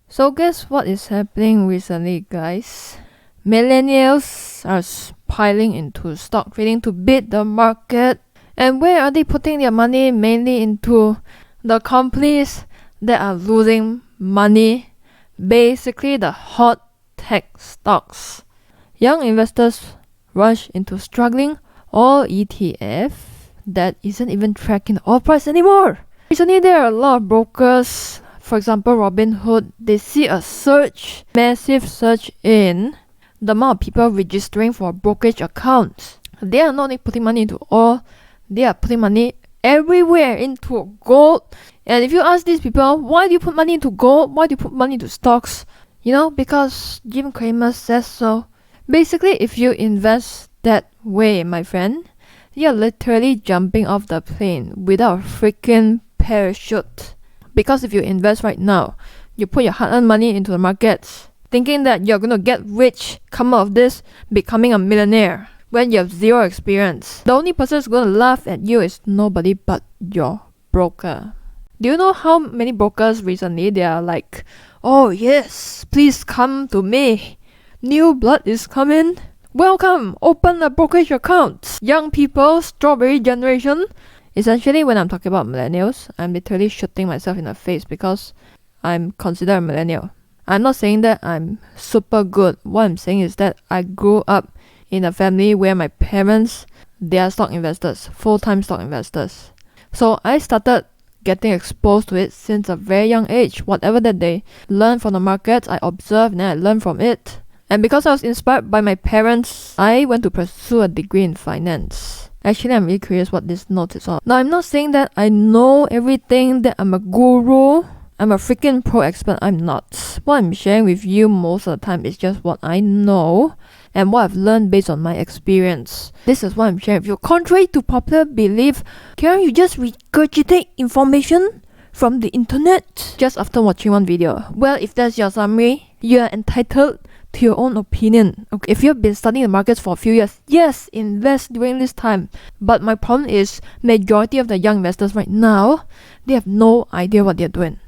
So guess what is happening recently, guys? Millennials are piling into stock trading to beat the market. And where are they putting their money? Mainly into the companies that are losing money. Basically the hot tech stocks. Young investors rush into struggling oil ETF that isn't even tracking the oil price anymore. Recently there are a lot of brokers, for example Robinhood, they see a surge, massive surge in the amount of people registering for brokerage accounts. They are not only putting money into oil, they are putting money everywhere into gold. And if you ask these people, why do you put money into gold? Why do you put money into stocks? Because Jim Cramer says so. Basically, if you invest that way, my friend, you're literally jumping off the plane without a freaking parachute. Because if you invest right now, you put your hard-earned money into the markets, thinking that you're going to get rich, come out of this, becoming a millionaire, when you have zero experience. The only person who's going to laugh at you is nobody but your broker. Do you know how many brokers recently, they are like, oh yes, please come to me. New blood is coming. Welcome, open a brokerage account. Young people, strawberry generation. Essentially, when I'm talking about millennials, I'm literally shooting myself in the face because I'm considered a millennial. I'm not saying that I'm super good. What I'm saying is that I grew up in a family where my parents, they are stock investors, full-time stock investors. So I started getting exposed to it since a very young age. Whatever that they learn from the markets, I observe and then I learn from it. And because I was inspired by my parents, I went to pursue a degree in finance. Actually, I'm really curious what this note is on. Now, I'm not saying that I know everything, that I'm a guru, I'm a freaking pro expert. I'm not. What I'm sharing with you most of the time is just what I know and what I've learned based on my experience. This is what I'm sharing with you. Contrary to popular belief, can't you just regurgitate information from the internet just after watching one video? Well, if that's your summary, you are entitled to your own opinion. Okay, if you've been studying the markets for a few years, yes, invest during this time. But my problem is, majority of the young investors right now, they have no idea what they're doing.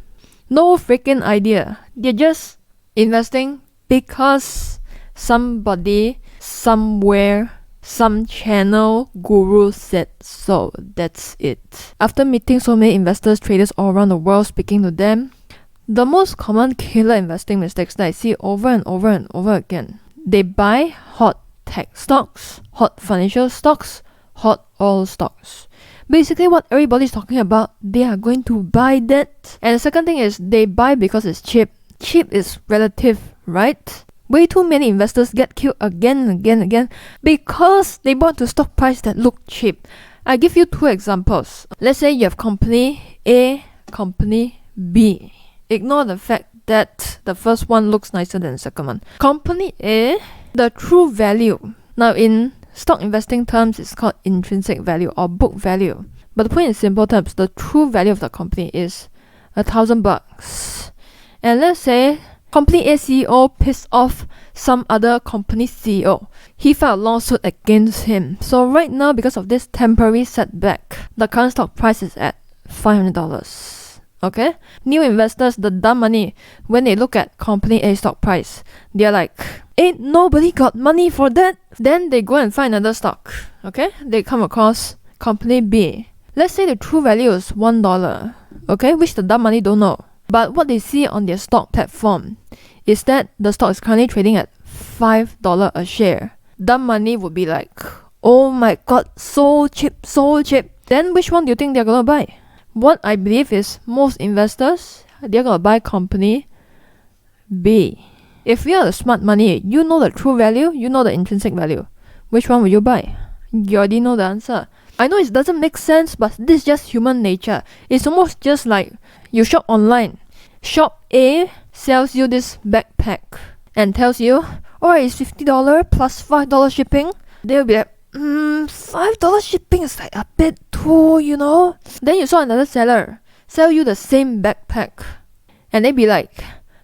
No freaking idea. They're just investing because somebody, somewhere, some channel guru said so. That's it. After meeting so many investors, traders all around the world, speaking to them, the most common killer investing mistakes that I see over and over and over again, they buy hot tech stocks, hot financial stocks, hot oil stocks. Basically what everybody's talking about, they are going to buy that. And the second thing is, they buy because it's cheap. Cheap is relative, right? Way too many investors get killed again and again and again because they bought the stock price that look cheap. I give you two examples. Let's say you have company A, company B. Ignore the fact that the first one looks nicer than the second one. Company A, the true value. Now in stock investing terms, it's called intrinsic value or book value. But to put it in simple terms, the true value of the company is $1,000. And let's say company A CEO pissed off some other company CEO. He filed a lawsuit against him. So right now, because of this temporary setback, the current stock price is at $500. Okay? New investors, the dumb money, when they look at company A stock price, they're like, ain't nobody got money for that. Then they go and find another stock. Okay? They come across company B. Let's say the true value is $1. Okay? Which the dumb money don't know. But what they see on their stock platform is that the stock is currently trading at $5 a share. Dumb money would be like, oh my god, so cheap, so cheap. Then which one do you think they're gonna buy? What I believe is most investors, they're gonna buy company B. If you are the smart money, you know the true value, you know the intrinsic value. Which one will you buy? You already know the answer. I know it doesn't make sense, but this is just human nature. It's almost just like you shop online. Shop A sells you this backpack and tells you, oh, it's $50 plus $5 shipping. They'll be like, $5 shipping is like a bit too, Then you saw another seller sell you the same backpack and they'd be like,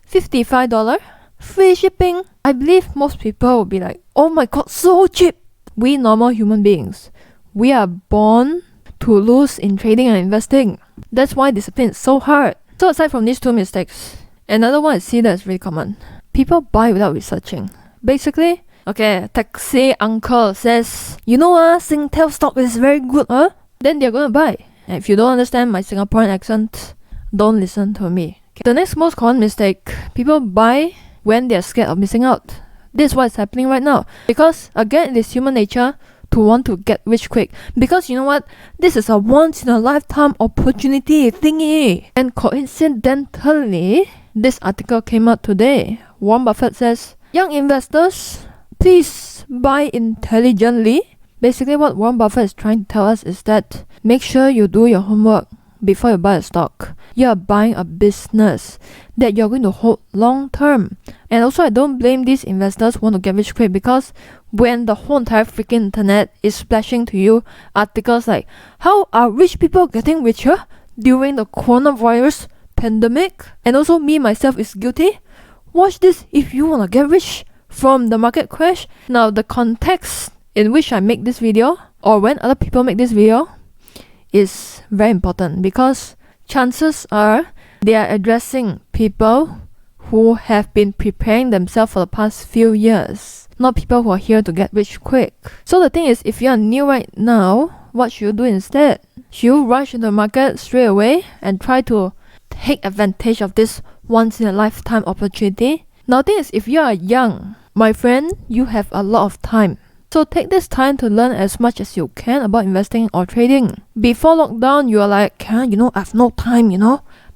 $55, free shipping. I believe most people will be like, oh my god, so cheap. We normal human beings, we are born to lose in trading and investing. That's why discipline is so hard. So aside from these two mistakes, Another one I see that's really common. People buy without researching. Basically, okay, taxi uncle says, you know Singtel stock is very good, then they're gonna buy. And if you don't understand my Singaporean accent, don't listen to me. Okay. The next most common mistake, people buy when they're scared of missing out. This is what's happening right now. Because again, it is human nature to want to get rich quick. Because you know what? This is a once in a lifetime opportunity thingy. And coincidentally, this article came out today. Warren Buffett says, young investors, please buy intelligently. Basically, what Warren Buffett is trying to tell us is that make sure you do your homework before you buy a stock. You are buying a business that you're going to hold long term. And also, I don't blame these investors who want to get rich quick, because when the whole entire freaking internet is splashing to you articles like, how are rich people getting richer during the coronavirus pandemic? And also me myself is guilty. Watch this if you want to get rich from the market crash. Now, the context in which I make this video, or when other people make this video, is very important, because chances are they are addressing people who have been preparing themselves for the past few years, not people who are here to get rich quick. So the thing is, if you are new right now, what should you do instead? Should you rush into the market straight away and try to take advantage of this once in a lifetime opportunity? Now the thing is, if you are young, my friend, you have a lot of time. So take this time to learn as much as you can about investing or trading. Before lockdown, you are like, I have no time,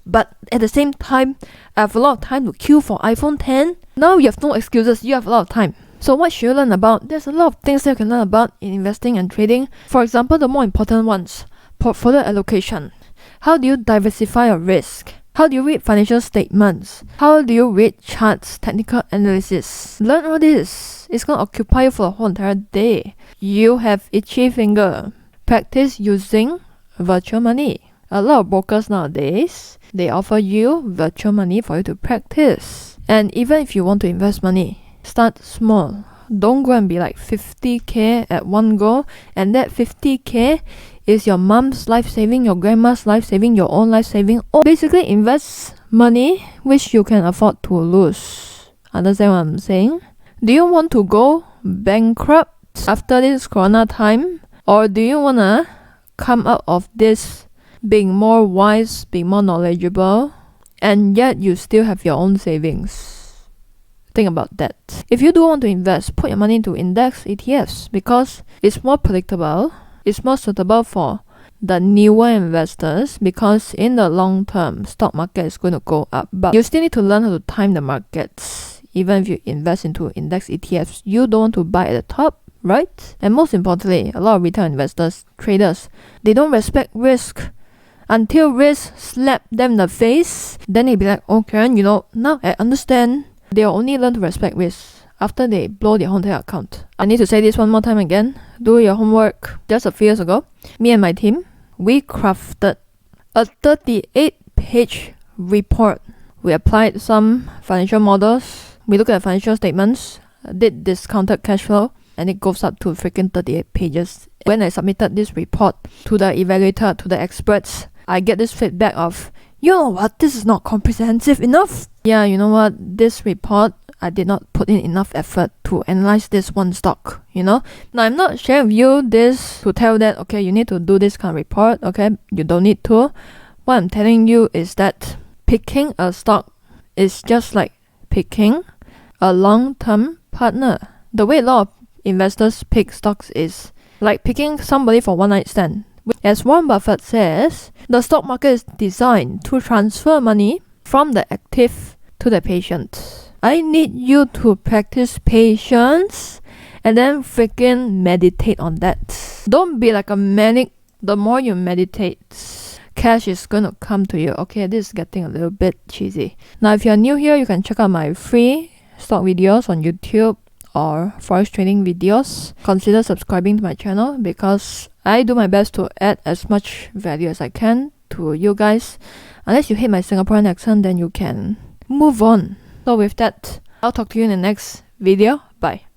But at the same time, I have a lot of time to queue for iPhone 10. Now you have no excuses, you have a lot of time. So what should you learn about? There's a lot of things that you can learn about in investing and trading. For example, the more important ones, portfolio allocation. How do you diversify your risk? How do you read financial statements? How do you read charts, technical analysis? Learn all this. It's going to occupy you for the whole entire day. You have itchy finger. Practice using virtual money. A lot of brokers nowadays, they offer you virtual money for you to practice. And even if you want to invest money, start small. Don't go and be like 50k at one go, and that 50k is your mom's life saving, your grandma's life saving, your own life saving, or basically invest money which you can afford to lose. Understand what I'm saying? Do you want to go bankrupt after this corona time, or do you want to come out of this being more wise, being more knowledgeable, and yet you still have your own savings? Think about that. If you do want to invest, put your money into index ETFs, because it's more predictable. It's more suitable for the newer investors, because in the long term, stock market is going to go up. But you still need to learn how to time the markets. Even if you invest into index ETFs, you don't want to buy at the top, right? And most importantly, a lot of retail investors, traders, they don't respect risk. Until risk slap them in the face, then they be like, okay, now I understand. They'll only learn to respect risk after they blow their whole entire account. I need to say this one more time again. Do your homework. Just a few years ago, me and my team, we crafted a 38-page report. We applied some financial models. We looked at financial statements, did discounted cash flow, and it goes up to freaking 38 pages. When I submitted this report to the evaluator, to the experts, I get this feedback of, you know what, this is not comprehensive enough. Yeah, you know what, this report, I did not put in enough effort to analyze this one stock, Now, I'm not sharing with you this to tell that, okay, you need to do this kind of report, okay, you don't need to. What I'm telling you is that picking a stock is just like picking a long-term partner. The way a lot of investors pick stocks is like picking somebody for one night stand. As Warren Buffett says, the stock market is designed to transfer money from the active to the patient. I need you to practice patience and then freaking meditate on that. Don't be like a manic. The more you meditate, cash is gonna come to you. Okay, this is getting a little bit cheesy. Now, if you're new here, you can check out my free stock videos on YouTube or forex trading videos. Consider subscribing to my channel, because I do my best to add as much value as I can to you guys. Unless you hate my Singaporean accent, then you can move on. So with that, I'll talk to you in the next video. Bye.